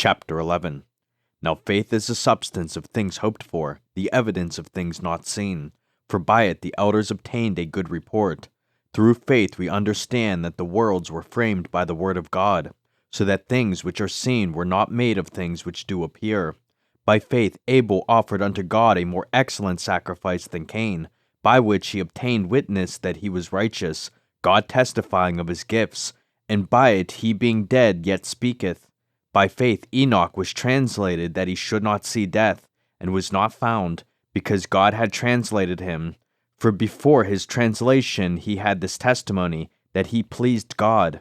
Chapter 11. Now faith is the substance of things hoped for, the evidence of things not seen. For by it the elders obtained a good report. Through faith we understand that the worlds were framed by the word of God, so that things which are seen were not made of things which do appear. By faith Abel offered unto God a more excellent sacrifice than Cain, by which he obtained witness that he was righteous, God testifying of his gifts, and by it he being dead yet speaketh. By faith Enoch was translated that he should not see death, and was not found, because God had translated him. For before his translation he had this testimony, that he pleased God.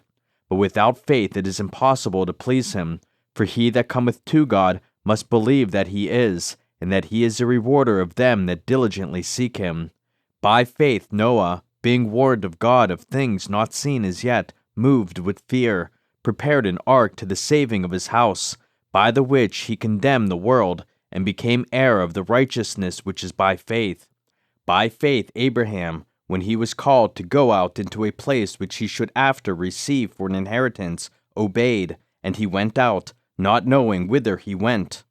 But without faith it is impossible to please him, for he that cometh to God must believe that he is, and that he is a rewarder of them that diligently seek him. By faith Noah, being warned of God of things not seen as yet, moved with fear, prepared an ark to the saving of his house, by the which he condemned the world, and became heir of the righteousness which is by faith. By faith Abraham, when he was called to go out into a place which he should after receive for an inheritance, obeyed, and he went out, not knowing whither he went.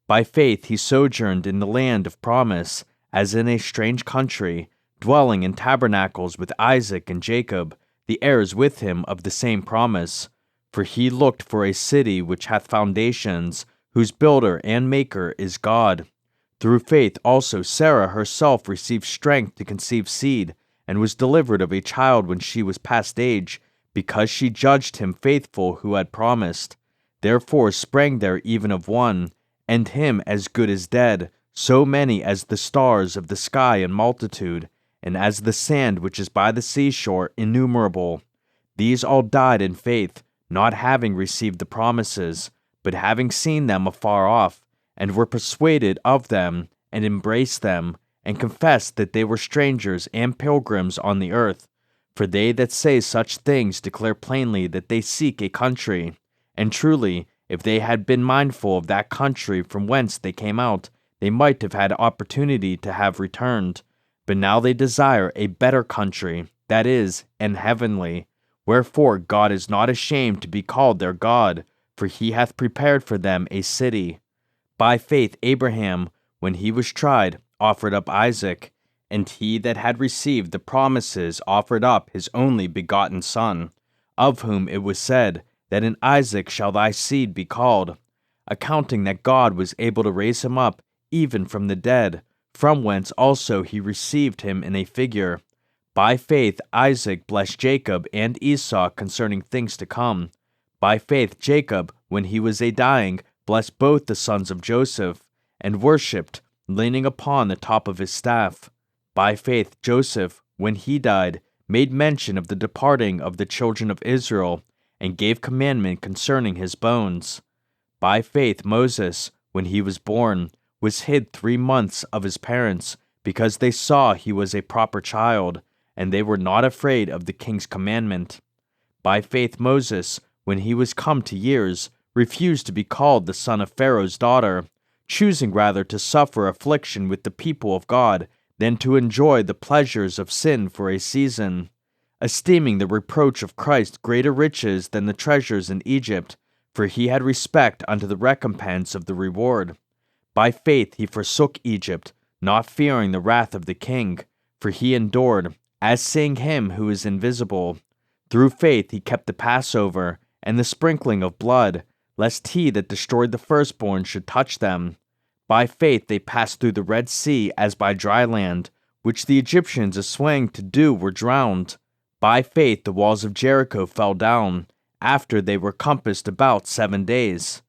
By faith he sojourned in the land of promise, as in a strange country, dwelling in tabernacles with Isaac and Jacob, the heirs with him of the same promise. For he looked for a city which hath foundations, whose builder and maker is God. Through faith also Sarah herself received strength to conceive seed, and was delivered of a child when she was past age, because she judged him faithful who had promised. Therefore sprang there even of one, and him as good as dead, so many as the stars of the sky in multitude, and as the sand which is by the seashore innumerable. These all died in faith, not having received the promises, but having seen them afar off, and were persuaded of them, and embraced them, and confessed that they were strangers and pilgrims on the earth. For they that say such things declare plainly that they seek a country. And truly, if they had been mindful of that country from whence they came out, they might have had opportunity to have returned. But now they desire a better country, that is, an heavenly. Wherefore God is not ashamed to be called their God, for he hath prepared for them a city. By faith Abraham, when he was tried, offered up Isaac, and he that had received the promises offered up his only begotten son, of whom it was said, that in Isaac shall thy seed be called, accounting that God was able to raise him up even from the dead, from whence also he received him in a figure. By faith Isaac blessed Jacob and Esau concerning things to come. By faith Jacob, when he was a dying, blessed both the sons of Joseph, and worshipped, leaning upon the top of his staff. By faith Joseph, when he died, made mention of the departing of the children of Israel, and gave commandment concerning his bones. By faith Moses, when he was born, was hid 3 months of his parents, because they saw he was a proper child, and they were not afraid of the king's commandment. By faith Moses, when he was come to years, refused to be called the son of Pharaoh's daughter, choosing rather to suffer affliction with the people of God than to enjoy the pleasures of sin for a season, esteeming the reproach of Christ greater riches than the treasures in Egypt, for he had respect unto the recompense of the reward. By faith he forsook Egypt, not fearing the wrath of the king, for he endured, as seeing him who is invisible. Through faith he kept the Passover, and the sprinkling of blood, lest he that destroyed the firstborn should touch them. By faith they passed through the Red Sea as by dry land, which the Egyptians asswaying to do were drowned. By faith the walls of Jericho fell down, after they were compassed about 7 days.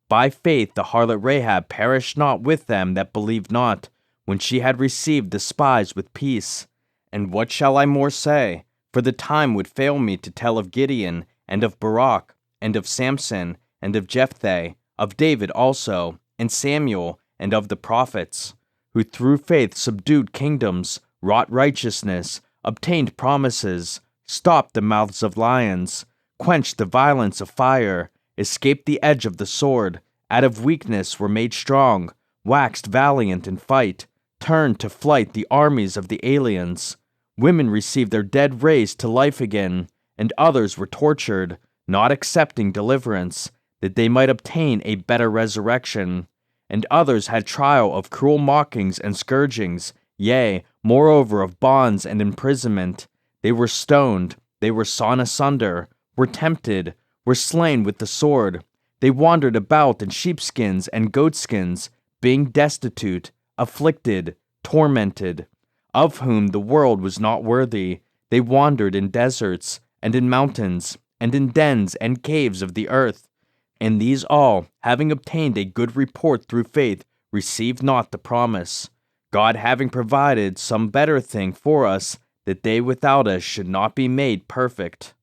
By faith the harlot Rahab perished not with them that believed not, when she had received the spies with peace. And what shall I more say? For the time would fail me to tell of Gideon, and of Barak, and of Samson, and of Jephthah, of David also, and Samuel, and of the prophets, who through faith subdued kingdoms, wrought righteousness, obtained promises, stopped the mouths of lions, quenched the violence of fire, escaped the edge of the sword, out of weakness were made strong, waxed valiant in fight, turned to flight the armies of the aliens. Women received their dead raised to life again, and others were tortured, not accepting deliverance, that they might obtain a better resurrection. And others had trial of cruel mockings and scourgings, yea, moreover of bonds and imprisonment. They were stoned, they were sawn asunder, were tempted, were slain with the sword. They wandered about in sheepskins and goatskins, being destitute, afflicted, tormented, of whom the world was not worthy. They wandered in deserts, and in mountains, and in dens and caves of the earth. And these all, having obtained a good report through faith, received not the promise, God having provided some better thing for us, that they without us should not be made perfect.